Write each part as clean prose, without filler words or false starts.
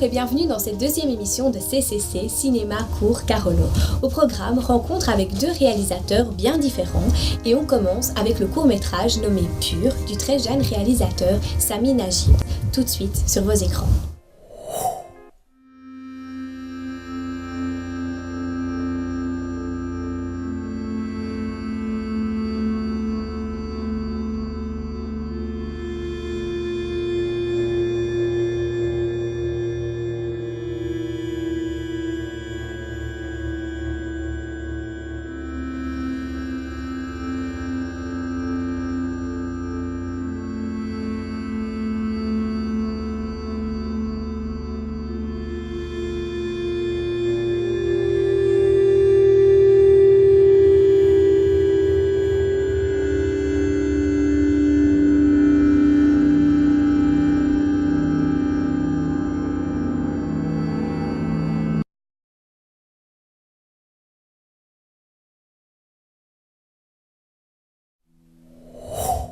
et bienvenue dans cette deuxième émission de CCC Cinéma Court Carolo. Au programme, rencontre avec deux réalisateurs bien différents et on commence avec le court-métrage nommé Pur du très jeune réalisateur Sami Najib. Tout de suite sur vos écrans.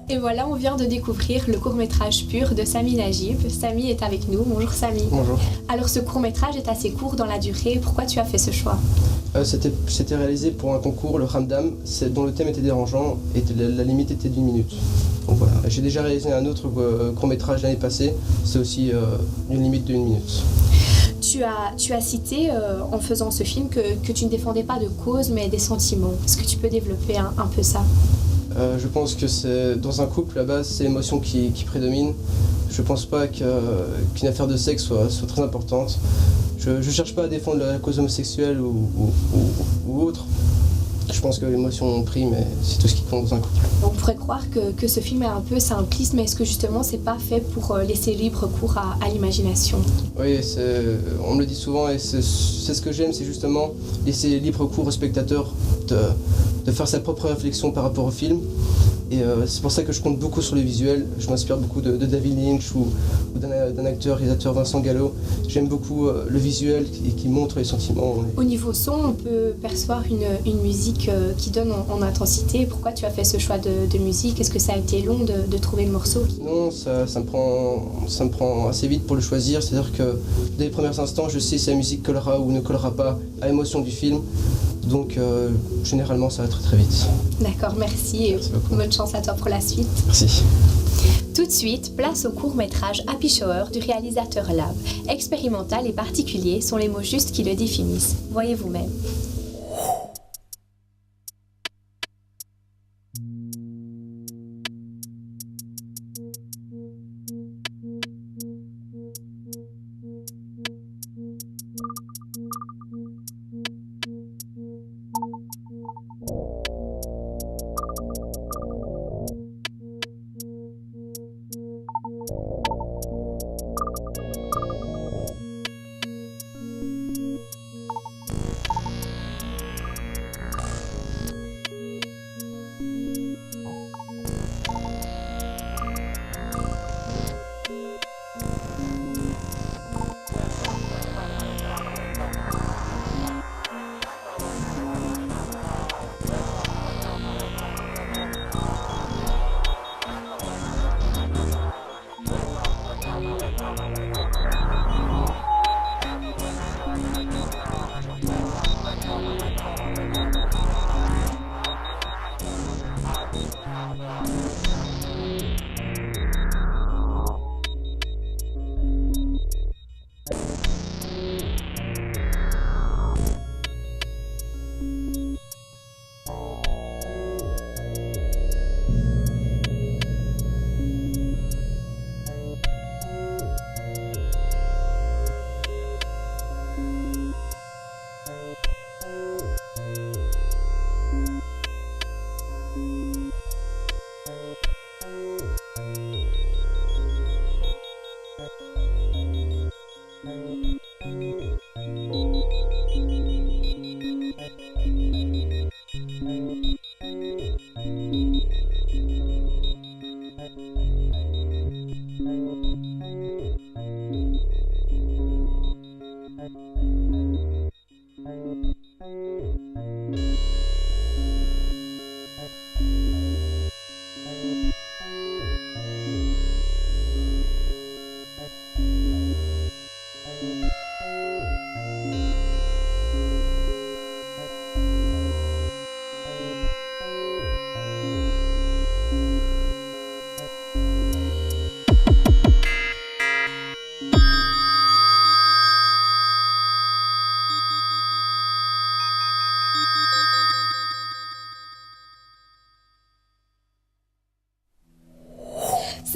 Et voilà, on vient de découvrir le court-métrage Pur de Sami Najib. Sami est avec nous. Bonjour Sami. Bonjour. Alors ce court-métrage est assez court dans la durée. Pourquoi tu as fait ce choix ? C'était réalisé pour un concours, le Ramdam, dont le thème était dérangeant et la limite était d'1 minute. Donc voilà. J'ai déjà réalisé un autre court-métrage l'année passée, c'est aussi une limite de 1 minute. Tu as cité en faisant ce film que tu ne défendais pas de cause mais des sentiments. Est-ce que tu peux développer un peu ça ? Je pense que c'est dans un couple, à la base, c'est l'émotion qui prédomine. Je pense pas qu'une affaire de sexe soit très importante. Je cherche pas à défendre la cause homosexuelle ou autre. Je pense que l'émotion prime et c'est tout ce qui compte dans un couple. On pourrait croire que ce film est un peu simpliste, mais est-ce que justement c'est pas fait pour laisser libre cours à l'imagination ? Oui, on me le dit souvent et c'est ce que j'aime, c'est justement laisser libre cours au spectateur de faire sa propre réflexion par rapport au film. Et c'est pour ça que je compte beaucoup sur les visuels. Je m'inspire beaucoup de David Lynch ou d'un acteur, réalisateur Vincent Gallo. J'aime beaucoup le visuel qui montre les sentiments. Au niveau son, on peut percevoir une musique qui donne en intensité. Pourquoi tu as fait ce choix de musique ? Est-ce que ça a été long de trouver le morceau ? Non, ça me prend assez vite pour le choisir. C'est-à-dire que dès les premiers instants, je sais si la musique collera ou ne collera pas à l'émotion du film. Donc généralement ça va très très vite. D'accord, merci et bonne chance à toi pour la suite. Merci. Tout de suite, place au court-métrage Happy Shower du réalisateur Lab. Expérimental et particulier sont les mots justes qui le définissent. Voyez vous-même.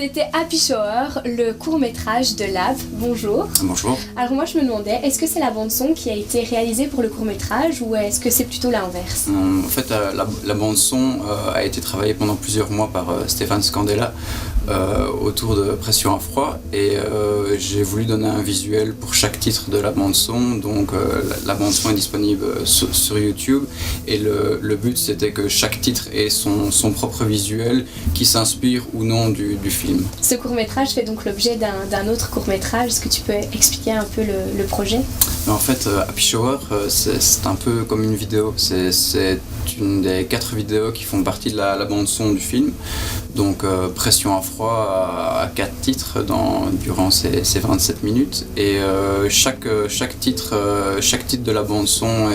C'était Happy Shower, le court-métrage de Lab. Bonjour. Bonjour. Alors moi je me demandais, est-ce que c'est la bande-son qui a été réalisée pour le court-métrage ou est-ce que c'est plutôt l'inverse? En fait, la bande-son a été travaillée pendant plusieurs mois par Stéphane Scandella autour de Pression à froid et j'ai voulu donner un visuel pour chaque titre de la bande-son. Donc la bande-son est disponible sur YouTube et le but c'était que chaque titre ait son propre visuel qui s'inspire ou non du film. Ce court-métrage fait donc l'objet d'un autre court-métrage. Est-ce que tu peux expliquer un peu le projet? En fait, Happy Shower, c'est un peu comme une vidéo. C'est une des 4 vidéos qui font partie de la bande-son du film. Donc, Pression à froid à 4 titres durant ces 27 minutes. Et chaque titre de la bande-son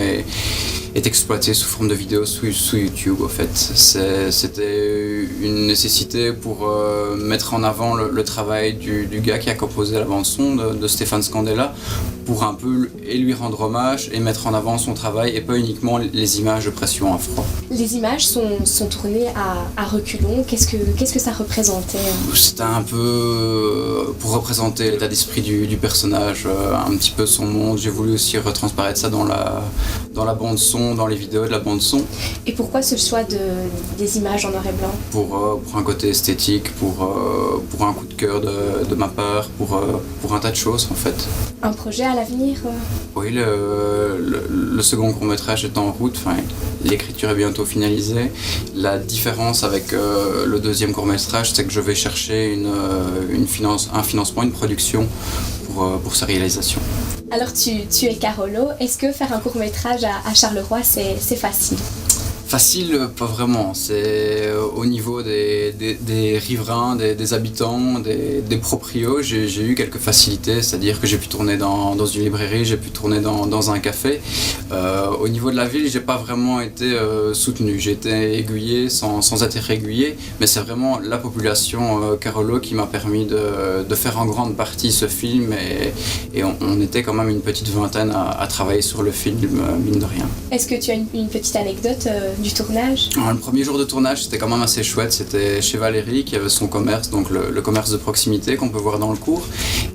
est exploité sous forme de vidéo sous YouTube. En fait, c'était une nécessité pour mettre en avant le travail du gars qui a composé la bande-son, de Stéphane Scandella, pour un peu lui rendre hommage et mettre en avant son travail et pas uniquement les images de Pression à froid. Les images sont tournées à reculons. Qu'est-ce que ça représentait? C'était un peu pour représenter l'état d'esprit du personnage, un petit peu son monde. J'ai voulu aussi retransparaître ça dans la bande-son, dans les vidéos de la bande-son. Et pourquoi ce choix des images en noir et blanc? Pour un côté esthétique, pour un coup de cœur de ma part, pour un tas de choses en fait. Un projet à l'avenir? Oui, le second court-métrage est en route, l'écriture est bientôt finalisée. La différence avec le deuxième court-métrage, c'est que je vais chercher un financement, une production pour sa réalisation. Alors tu es Carolo, est-ce que faire un court-métrage à Charleroi c'est facile? Facile, pas vraiment. C'est au niveau des riverains, des habitants, des proprios, j'ai eu quelques facilités, c'est-à-dire que j'ai pu tourner dans une librairie, j'ai pu tourner dans un café. Au niveau de la ville, j'ai pas vraiment été soutenu. J'ai été aiguillé sans être aiguillé, mais c'est vraiment la population Carolo qui m'a permis de faire en grande partie ce film et on était quand même une petite vingtaine à travailler sur le film, mine de rien. Est-ce que tu as une petite anecdote du tournage? Alors, le premier jour de tournage, c'était quand même assez chouette. C'était chez Valérie qui avait son commerce, donc le commerce de proximité qu'on peut voir dans le cours.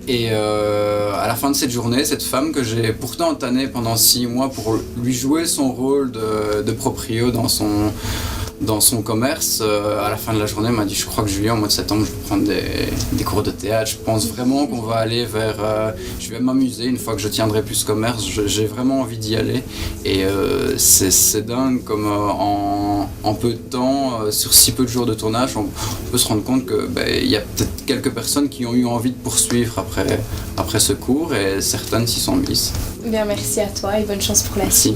Et à la fin de cette journée, cette femme que j'ai pourtant tannée pendant 6 mois pour lui jouer son rôle de proprio dans son commerce, à la fin de la journée, elle m'a dit: je crois que Julien, au mois de septembre, je vais prendre des cours de théâtre. Je pense vraiment qu'on va aller vers... je vais m'amuser une fois que je tiendrai plus ce commerce. J'ai vraiment envie d'y aller. Et c'est dingue comme en peu de temps, sur si peu de jours de tournage, on peut se rendre compte que y a peut-être quelques personnes qui ont eu envie de poursuivre après ce cours et certaines s'y sont mises. Bien, merci à toi et bonne chance pour la suite.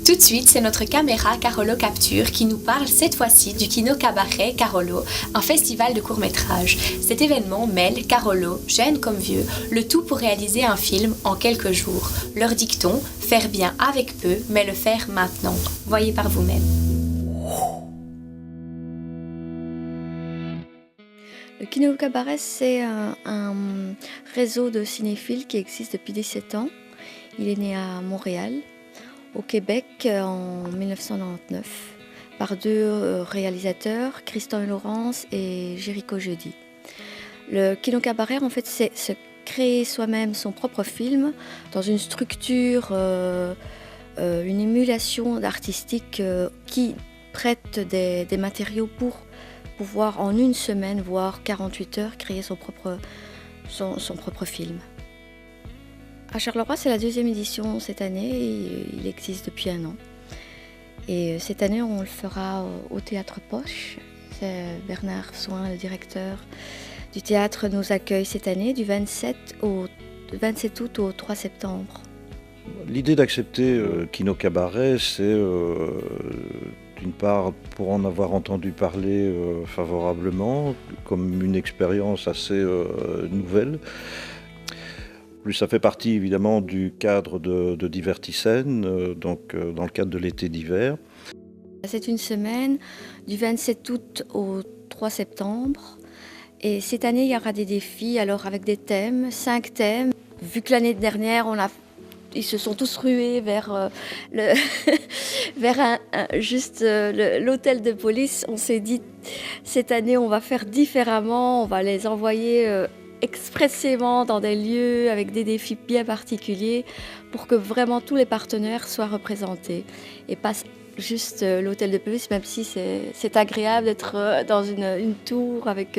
Tout de suite, c'est notre caméra Carolo Capture qui nous parle cette fois-ci du Kino Cabaret Carolo, un festival de court-métrage. Cet événement mêle Carolo, jeunes comme vieux, le tout pour réaliser un film en quelques jours. Leur dicton, faire bien avec peu, mais le faire maintenant. Voyez par vous-même. Le Kino Cabaret, c'est un réseau de cinéphiles qui existe depuis 17 ans. Il est né à Montréal, au Québec, en 1999, par 2 réalisateurs, Christian et Laurence et Jéricho Jeudi. Le Kino Cabaret, en fait, c'est se créer soi-même son propre film dans une structure, une émulation artistique qui prête des matériaux pour pouvoir en une semaine, voire 48 heures, créer son propre film. À Charleroi, c'est la 2e édition cette année, et il existe depuis 1 an. Et cette année, on le fera au Théâtre Poche. C'est Bernard Soin, le directeur du théâtre, nous accueille cette année du 27 août au 3 septembre. L'idée d'accepter Kino Cabaret, c'est d'une part pour en avoir entendu parler favorablement, comme une expérience assez nouvelle. Plus ça fait partie évidemment du cadre de Divertissem, donc dans le cadre de l'été d'hiver. C'est une semaine du 27 août au 3 septembre. Et cette année, il y aura des défis, alors avec des thèmes, 5 thèmes. Vu que l'année dernière, ils se sont tous rués vers, l'hôtel de police. On s'est dit, cette année, on va faire différemment, on va les envoyer expressément dans des lieux avec des défis bien particuliers pour que vraiment tous les partenaires soient représentés et pas juste l'hôtel de police, même si c'est agréable d'être dans une tour avec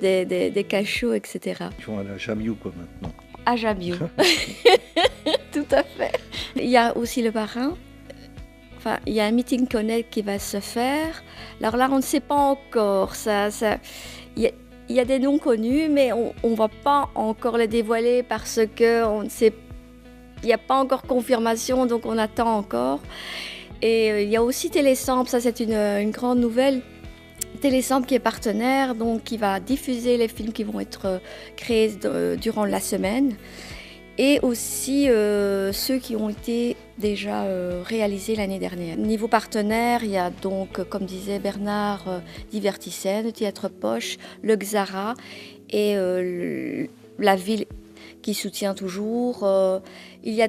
des cachots, etc. Ils vont aller à Jamiou quoi maintenant. À Jamiou, tout à fait. Il y a aussi le parrain. Enfin, il y a un meeting connect qui va se faire. Alors là, on ne sait pas encore. Il y a des noms connus, mais on ne va pas encore les dévoiler parce qu'on ne sait. Il n'y a pas encore confirmation, donc on attend encore. Et il y a aussi Télésample, ça c'est une grande nouvelle. Télésample qui est partenaire, donc qui va diffuser les films qui vont être créés durant la semaine. Et aussi ceux qui ont été déjà réalisés l'année dernière. Niveau partenaire, il y a donc, comme disait Bernard, Divertissem, le Théâtre Poche, le Xara et la ville qui soutient toujours. Il y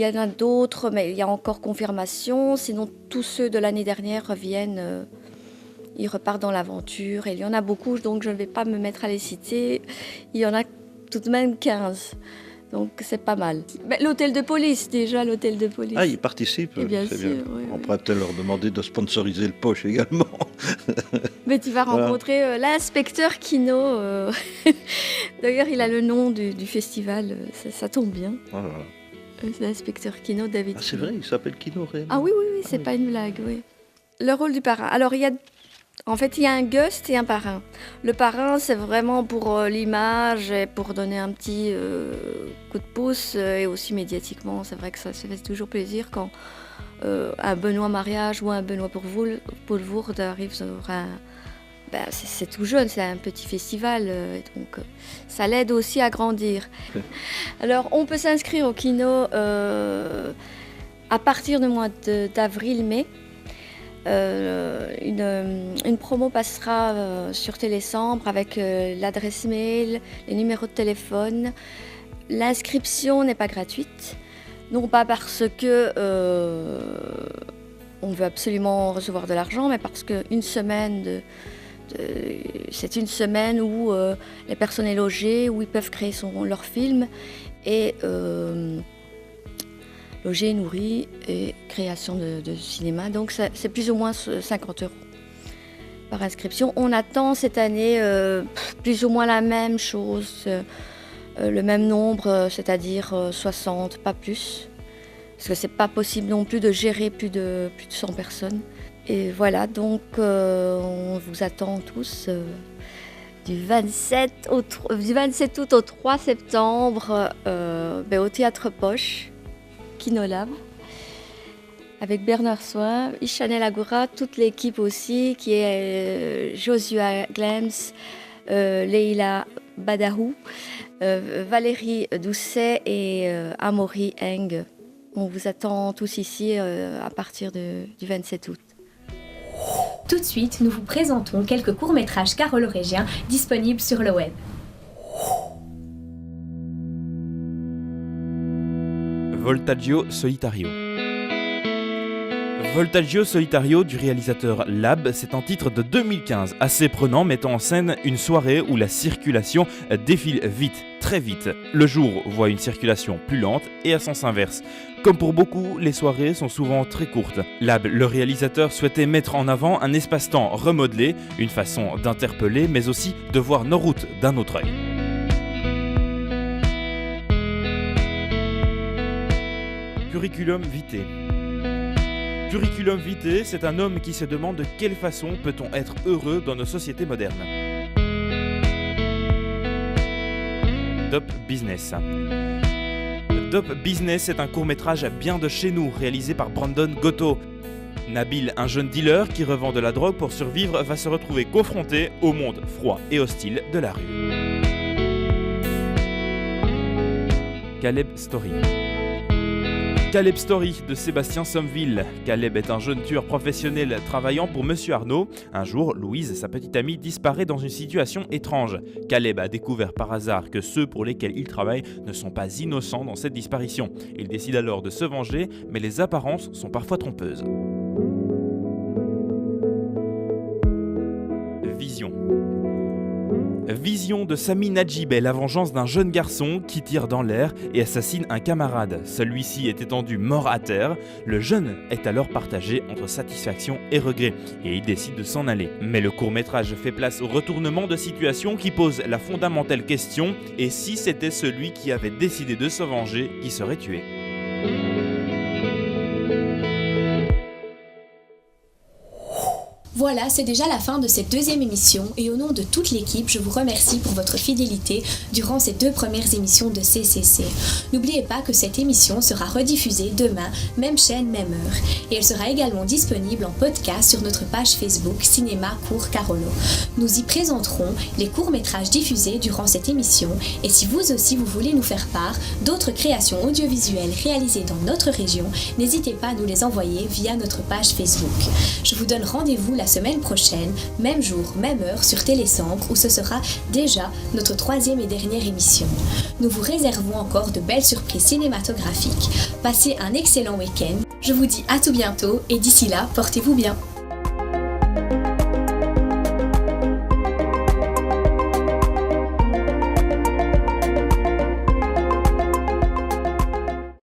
en a d'autres, mais il y a encore confirmation. Sinon, tous ceux de l'année dernière reviennent, ils repartent dans l'aventure. Et il y en a beaucoup, donc je ne vais pas me mettre à les citer. Il y en a tout de même 15. Donc c'est pas mal. Mais l'hôtel de police, déjà, l'hôtel de police. Ah, ils participent, bien c'est sûr, bien. oui, On pourrait peut-être leur demander de sponsoriser le Poche également. Mais tu vas rencontrer l'inspecteur Kino. D'ailleurs, il a le nom du festival, ça tombe bien. Voilà. C'est l'inspecteur Kino, David. Ah, c'est vrai, il s'appelle Kino réellement. Ah oui, c'est pas une blague, oui. Le rôle du parrain. Alors, il y a un ghost et un parrain. Le parrain, c'est vraiment pour l'image et pour donner un petit coup de pouce et aussi médiatiquement. C'est vrai que ça fait toujours plaisir quand un Benoît Mariage ou un Benoît Poelvoorde arrive sur un... c'est tout jeune, c'est un petit festival, donc ça l'aide aussi à grandir. Alors, on peut s'inscrire au Kino à partir du mois d'avril-mai. Une promo passera sur Télésample avec l'adresse mail, les numéros de téléphone. L'inscription n'est pas gratuite, non pas parce que on veut absolument recevoir de l'argent, mais parce qu'une semaine c'est une semaine où les personnes sont logées, où ils peuvent créer leur film et logé, nourri et création de cinéma. Donc c'est plus ou moins 50 € par inscription. On attend cette année plus ou moins la même chose, le même nombre, c'est-à-dire 60, pas plus. Parce que c'est pas possible non plus de gérer plus de 100 personnes. Et voilà, donc on vous attend tous du 27 août au 3 septembre au Théâtre Poche. Kinolab, avec Bernard Soin, Ishanel Agoura, toute l'équipe aussi, qui est Joshua Glems, Leila Badahou, Valérie Doucet et Amaury Eng. On vous attend tous ici à partir du 27 août. Tout de suite, nous vous présentons quelques courts-métrages carolorégiens disponibles sur le web. Voltaggio Solitario. Voltaggio Solitario du réalisateur Lab, c'est un titre de 2015 assez prenant mettant en scène une soirée où la circulation défile vite, très vite. Le jour voit une circulation plus lente et à sens inverse. Comme pour beaucoup, les soirées sont souvent très courtes. Lab, le réalisateur, souhaitait mettre en avant un espace-temps remodelé, une façon d'interpeller mais aussi de voir nos routes d'un autre œil. Curriculum vitae. Curriculum vitae, c'est un homme qui se demande de quelle façon peut-on être heureux dans nos sociétés modernes. Top Business. Top Business est un court-métrage bien de chez nous, réalisé par Brandon Gotto. Nabil, un jeune dealer qui revend de la drogue pour survivre, va se retrouver confronté au monde froid et hostile de la rue. Caleb Story. Caleb Story de Sébastien Sommeville. Caleb est un jeune tueur professionnel travaillant pour Monsieur Arnaud. Un jour, Louise, sa petite amie, disparaît dans une situation étrange. Caleb a découvert par hasard que ceux pour lesquels il travaille ne sont pas innocents dans cette disparition. Il décide alors de se venger, mais les apparences sont parfois trompeuses. Vision de Sami Najib est la vengeance d'un jeune garçon qui tire dans l'air et assassine un camarade. Celui-ci est étendu mort à terre. Le jeune est alors partagé entre satisfaction et regret et il décide de s'en aller. Mais le court-métrage fait place au retournement de situation qui pose la fondamentale question: et si c'était celui qui avait décidé de se venger qui serait tué ? Voilà, c'est déjà la fin de cette deuxième émission et au nom de toute l'équipe, je vous remercie pour votre fidélité durant ces 2 premières émissions de CCC. N'oubliez pas que cette émission sera rediffusée demain, même chaîne, même heure. Et elle sera également disponible en podcast sur notre page Facebook Cinéma Cours Carolo. Nous y présenterons les courts-métrages diffusés durant cette émission et si vous aussi vous voulez nous faire part d'autres créations audiovisuelles réalisées dans notre région, n'hésitez pas à nous les envoyer via notre page Facebook. Je vous donne rendez-vous la semaine prochaine, même jour, même heure sur Télécentre où ce sera déjà notre 3e et dernière émission. Nous vous réservons encore de belles surprises cinématographiques. Passez un excellent week-end. Je vous dis à tout bientôt et d'ici là, portez-vous bien.